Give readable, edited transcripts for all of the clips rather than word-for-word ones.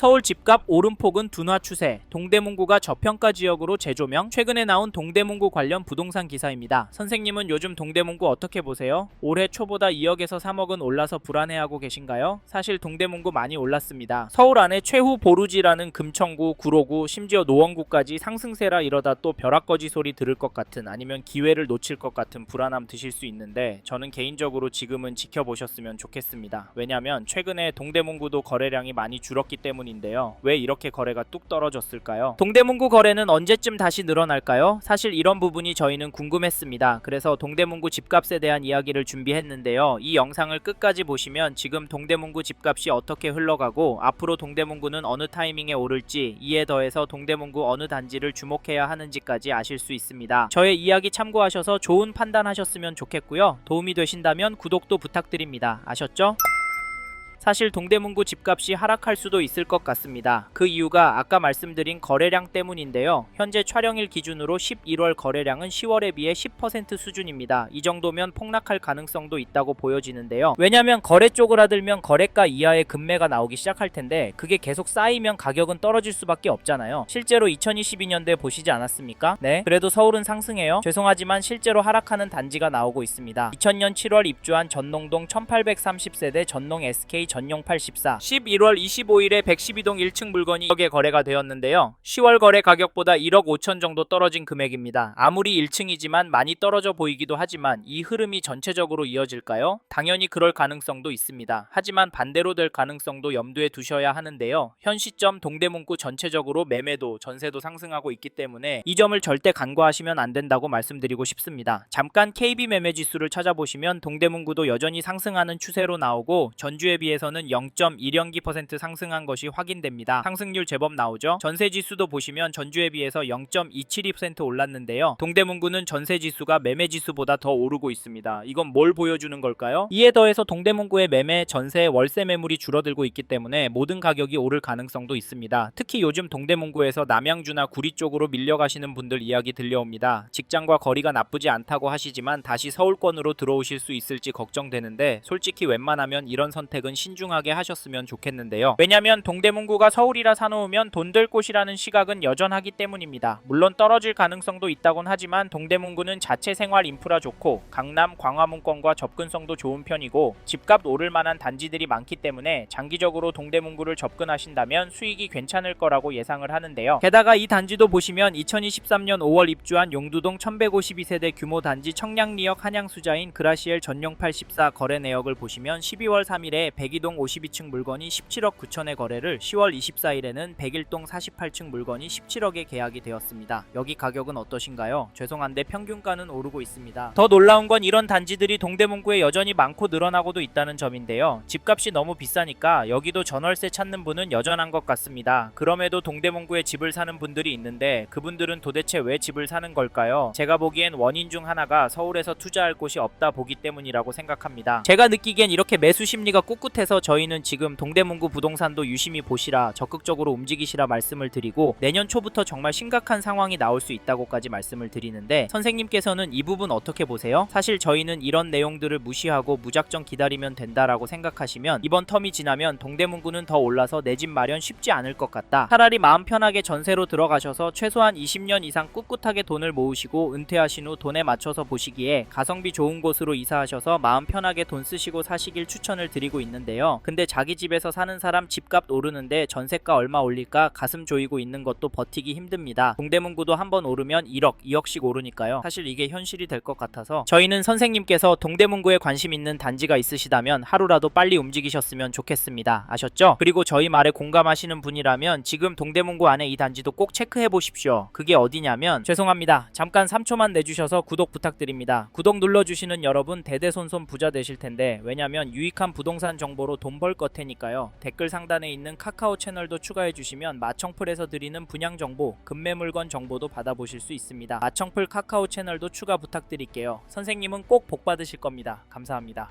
서울 집값 오름폭은 둔화 추세, 동대문구가 저평가 지역으로 재조명. 최근에 나온 동대문구 관련 부동산 기사입니다. 선생님은 요즘 동대문구 어떻게 보세요? 올해 초보다 2억에서 3억은 올라서 불안해하고 계신가요? 사실 동대문구 많이 올랐습니다. 서울 안에 최후 보루지라는 금천구, 구로구, 심지어 노원구까지 상승세라 이러다 또 벼락거지 소리 들을 것 같은, 아니면 기회를 놓칠 것 같은 불안함 드실 수 있는데, 저는 개인적으로 지금은 지켜보셨으면 좋겠습니다. 왜냐면 최근에 동대문구도 거래량이 많이 줄었기 때문인데요. 왜 이렇게 거래가 뚝 떨어졌을까요? 동대문구 거래는 언제쯤 다시 늘어날까요? 사실 이런 부분이 저희는 궁금했습니다. 그래서 동대문구 집값에 대한 이야기를 준비했는데요. 이 영상을 끝까지 보시면 지금 동대문구 집값이 어떻게 흘러가고 앞으로 동대문구는 어느 타이밍에 오를지, 이에 더해서 동대문구 어느 단지를 주목해야 하는지까지 아실 수 있습니다. 저의 이야기 참고하셔서 좋은 판단하셨으면 좋겠고요. 도움이 되신다면 구독도 부탁드립니다. 아셨죠? 사실 동대문구 집값이 하락할 수도 있을 것 같습니다. 그 이유가 아까 말씀드린 거래량 때문인데요. 현재 촬영일 기준으로 11월 거래량은 10월에 비해 10% 수준입니다. 이 정도면 폭락할 가능성도 있다고 보여지는데요. 왜냐면 거래 쪼그라들면 거래가 이하의 급매가 나오기 시작할 텐데, 그게 계속 쌓이면 가격은 떨어질 수밖에 없잖아요. 실제로 2022년도에 보시지 않았습니까? 네, 그래도 서울은 상승해요. 죄송하지만 실제로 하락하는 단지가 나오고 있습니다. 2000년 7월 입주한 전농동 1830세대 전농 SK 전용 84, 11월 25일에 112동 1층 물건이 1억에 거래가 되었는데요. 10월 거래 가격보다 1억 5천 정도 떨어진 금액입니다. 아무리 1층이지만 많이 떨어져 보이기도 하지만 이 흐름이 전체적으로 이어질까요? 당연히 그럴 가능성도 있습니다. 하지만 반대로 될 가능성도 염두에 두셔야 하는데요. 현 시점 동대문구 전체적으로 매매도 전세도 상승하고 있기 때문에 이 점을 절대 간과하시면 안 된다고 말씀드리고 싶습니다. 잠깐 KB 매매 지수를 찾아보시면 동대문구도 여전히 상승하는 추세로 나오고, 전주에 비해서는 0.1연기% 상승한 것이 확인됩니다. 상승률 제법 나오죠? 전세지수도 보시면 전주에 비해서 0.272% 올랐는데요. 동대문구는 전세지수가 매매지수보다 더 오르고 있습니다. 이건 뭘 보여주는 걸까요? 이에 더해서 동대문구의 매매, 전세, 월세 매물이 줄어들고 있기 때문에 모든 가격이 오를 가능성도 있습니다. 특히 요즘 동대문구에서 남양주나 구리 쪽으로 밀려가시는 분들 이야기 들려옵니다. 직장과 거리가 나쁘지 않다고 하시지만 다시 서울권으로 들어오실 수 있을지 걱정되는데, 솔직히 웬만하면 이런 선택은 신중하게 하셨으면 좋겠는데요. 왜냐면 동대문구가 서울이라 사놓으면 돈 될 곳이라는 시각은 여전하기 때문입니다. 물론 떨어질 가능성도 있다곤 하지만 동대문구는 자체 생활 인프라 좋고 강남, 광화문권과 접근성도 좋은 편이고 집값 오를 만한 단지들이 많기 때문에 장기적으로 동대문구를 접근하신다면 수익이 괜찮을 거라고 예상을 하는데요. 게다가 이 단지도 보시면 2023년 5월 입주한 용두동 1152세대 규모 단지 청량리역 한양수자인 그라시엘 전용 84 거래 내역을 보시면 12월 3일에 102동 52층 물건이 17억 9천에 거래를, 10월 24일에는 101동 48층 물건이 17억에 계약이 되었습니다. 여기 가격은 어떠신가요? 죄송한데 평균가는 오르고 있습니다. 더 놀라운 건 이런 단지들이 동대문구에 여전히 많고 늘어나고도 있다는 점인데요. 집값이 너무 비싸니까 여기도 전월세 찾는 분은 여전한 것 같습니다. 그럼에도 동대문구에 집을 사는 분들이 있는데 그분들은 도대체 왜 집을 사는 걸까요? 제가 보기엔 원인 중 하나가 서울에서 투자할 곳이 없다 보기 때문이라고 생각합니다. 제가 느끼기엔 이렇게 매수 심리가 꿋꿋해서 저희는 지금 동대문구 부동산도 유심히 보시라, 적극적으로 움직이시라 말씀을 드리고, 내년 초부터 정말 심각한 상황이 나올 수 있다고까지 말씀을 드리는데, 선생님께서는 이 부분 어떻게 보세요? 사실 저희는 이런 내용들을 무시하고 무작정 기다리면 된다라고 생각하시면 이번 텀이 지나면 동대문구는 더 올라서 내 집 마련 쉽지 않을 것 같다. 차라리 마음 편하게 전세로 들어가셔서 최소한 20년 이상 꿋꿋하게 돈을 모으시고 은퇴하신 후 돈에 맞춰서 보시기에 가성비 좋은 곳으로 이사하셔서 마음 편하게 돈 쓰시고 사시길 추천을 드리고 있는데요. 근데 자기 집에서 사는 사람 집값 오르는데 전세가 얼마 올릴까 가슴 조이고 있는 것도 버티기 힘듭니다. 동대문구도 한번 오르면 1억, 2억씩 오르니까요. 사실 이게 현실이 될 것 같아서 저희는 선생님께서 동대문구에 관심 있는 단지가 있으시다면 하루라도 빨리 움직이셨으면 좋겠습니다. 아셨죠? 그리고 저희 말에 공감하시는 분이라면 지금 동대문구 안에 이 단지도 꼭 체크해 보십시오. 그게 어디냐면, 죄송합니다. 잠깐 3초만 내주셔서 구독 부탁드립니다. 구독 눌러주시는 여러분 대대손손 부자 되실 텐데, 왜냐면 유익한 부동산 정보로 돈 벌 것 테니까요. 댓글 상단에 있는 카카오 채널도 추가해 주시면 마청풀에서 드리는 분양 정보, 급매 물건 정보도 받아보실 수 있습니다. 마청풀 카카오 채널도 추가 부탁드릴게요. 선생님은 꼭 복 받으실 겁니다. 감사합니다.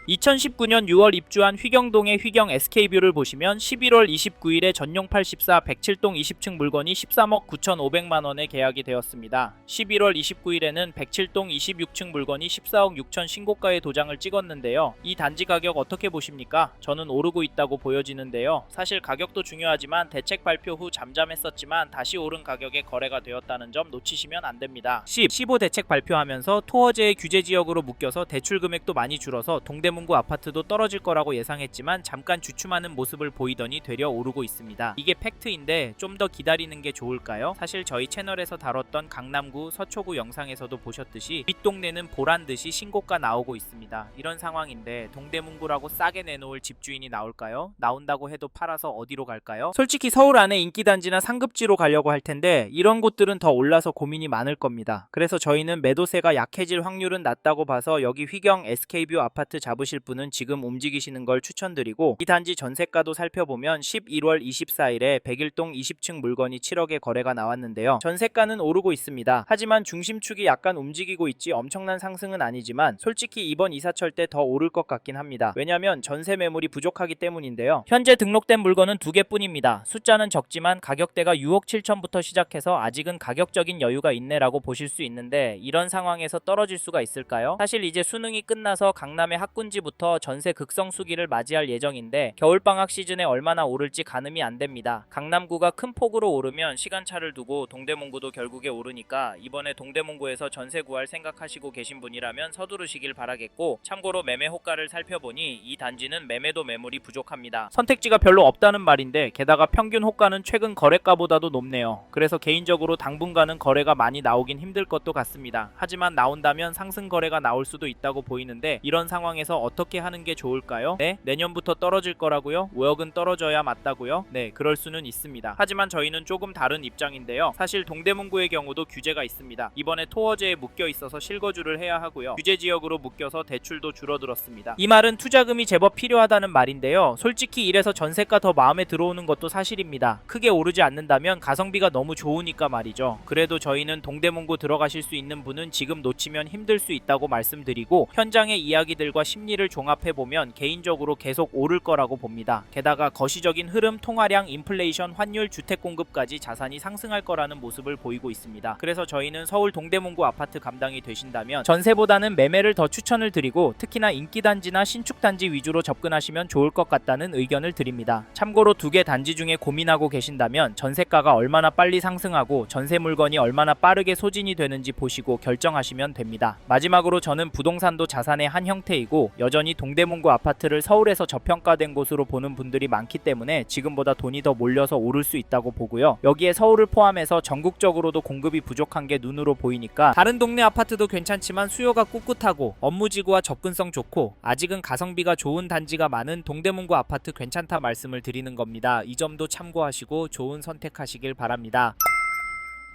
2019년 6월 입주한 휘경동의 휘경 SK뷰를 보시면 11월 29일에 전용 84 107동 20층 물건이 13억 9,500만원에 계약이 되었습니다. 11월 29일에는 107동 26층 물건이 14억 6천 신고가의 도장을 찍었는데요. 이 단지 가격 어떻게 보십니까? 저는 오르고 있다고 보여지는데요. 사실 가격도 중요하지만 대책 발표 후 잠잠했었지만 다시 오른 가격에 거래가 되었다는 점 놓치시면 안 됩니다. 15 대책 발표하면서 토어제의 규제 지역으로 묶여서 대출 금액도 많이 줄어서 동대문구 아파트도 떨어질 거라고 예상했지만 잠깐 주춤하는 모습을 보이더니 되려 오르고 있습니다. 이게 팩트인데 좀 더 기다리는 게 좋을까요? 사실 저희 채널에서 다뤘던 강남구, 서초구 영상에서도 보셨듯이 윗동네는 보란듯이 신고가 나오고 있습니다. 이런 상황인데 동대문구라고 싸게 내놓을 집주인이 나올까요? 나온다고 해도 팔아서 어디로 갈까요? 솔직히 서울 안에 인기단지나 상급지로 가려고 할 텐데 이런 곳들은 더 올라서 고민이 많을 겁니다. 그래서 저희는 매도세가 약해질 확률은 낮다고 봐서 여기 휘경 SK뷰 아파트 잡으실 분은 지금 움직이시는 걸 추천드리고, 이 단지 전세가도 살펴보면 11월 24일에 101동 20층 물건이 7억에 거래가 나왔는데요. 전세가는 오르고 있습니다. 하지만 중심축이 약간 움직이고 있지 엄청난 상승은 아니지만 솔직히 이번 이사철 때 더 오를 것 같긴 합니다. 왜냐면 전세 매물이 부족하기 때문인데요. 현재 등록된 물건은 2개뿐입니다. 숫자는 적지만 가격대가 6억 7천부터 시작해서 아직은 가격적인 여유가 있네라고 보실 수 있는데, 이런 상황에서 떨어질 수가 있을까요? 사실 이제 수능이 끝나서 강남의 학군지부터 전세 극성수기를 맞이할 예정인데 겨울방학 시즌에 얼마나 오를지 가늠이 안 됩니다. 강남구가 큰 폭으로 오르면 시간차를 두고 동대문구도 결국에 오르니까 이번에 동대문구에서 전세 구할 생각하시고 계신 분이라면 서두르시길 바라겠고, 참고로 매매 호가를 살펴보니 이 단지는 매매도 매물이 부족합니다. 선택지가 별로 없다는 말인데 게다가 평균 호가는 최근 거래가보다도 높네요. 그래서 개인적으로 당분간은 거래가 많이 나오긴 힘들 것도 같습니다. 하지만 나온다면 상승 거래가 나올 수도 있다고 보이는데 이런 상황에서 어떻게 하는 게 좋을까요? 네? 내년부터 떨어질 거라고요? 5억은 떨어져야 맞다고요? 네, 그럴 수는 있습니다. 하지만 저희는 조금 다른 입장인데요. 사실 동대문구의 경우도 규제가 있습니다. 이번에 토어제에 묶여 있어서 실거주를 해야 하고요. 규제 지역으로 묶여서 대출도 줄어들었습니다. 이 말은 투자금이 제법 필요하다는 말인데요. 솔직히 이래서 전세가 더 마음에 들어오는 것도 사실입니다. 크게 오르지 않는다면 가성비가 너무 좋으니까 말이죠. 그래도 저희는 동대문구 들어가실 수 있는 분은 지금 놓치면 힘들 수 있다고 말씀드리고, 현장의 이야기들과 심리를 종합해보면 개인적으로 계속 오를 거라고 봅니다. 게다가 거시적인 흐름, 통화량, 인플레이션, 환율, 주택 공급까지 자산이 상승할 거라는 모습을 보이고 있습니다. 그래서 저희는 서울 동대문구 아파트 감당이 되신다면 전세보다는 매매를 더 추천을 드리고, 특히나 인기단지나 신축단지 위주로 접근하시면 좋을 것 같다는 의견을 드립니다. 참고로 2개 단지 중에 고민하고 계신다면 전세가가 얼마나 빨리 상승하고 전세 물건이 얼마나 빠르게 소진이 되는지 보시고 결정하시면 됩니다. 마지막으로 저는 부동산도 자산의 한 형태이고 여전히 동대문구 아파트를 서울에서 저평가된 곳으로 보는 분들이 많기 때문에 지금보다 돈이 더 몰려서 오를 수 있다고 보고요. 여기에 서울을 포함해서 전국적으로도 공급이 부족한 게 눈으로 보이니까 다른 동네 아파트도 괜찮지만 수요가 꿋꿋하고 업무지구와 접근성 좋고 아직은 가성비가 좋은 단지가 많은 동대문구 아파트 괜찮다 말씀을 드리는 겁니다. 이 점도 참고하시고 좋은 선택하시길 바랍니다.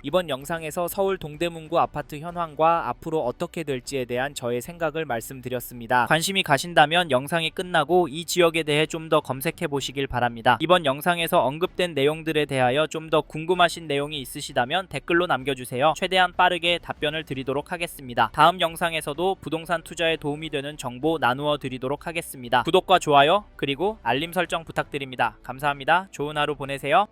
이번 영상에서 서울 동대문구 아파트 현황과 앞으로 어떻게 될지에 대한 저의 생각을 말씀드렸습니다. 관심이 가신다면 영상이 끝나고 이 지역에 대해 좀 더 검색해 보시길 바랍니다. 이번 영상에서 언급된 내용들에 대하여 좀 더 궁금하신 내용이 있으시다면 댓글로 남겨주세요. 최대한 빠르게 답변을 드리도록 하겠습니다. 다음 영상에서도 부동산 투자에 도움이 되는 정보 나누어 드리도록 하겠습니다. 구독과 좋아요 그리고 알림 설정 부탁드립니다. 감사합니다. 좋은 하루 보내세요.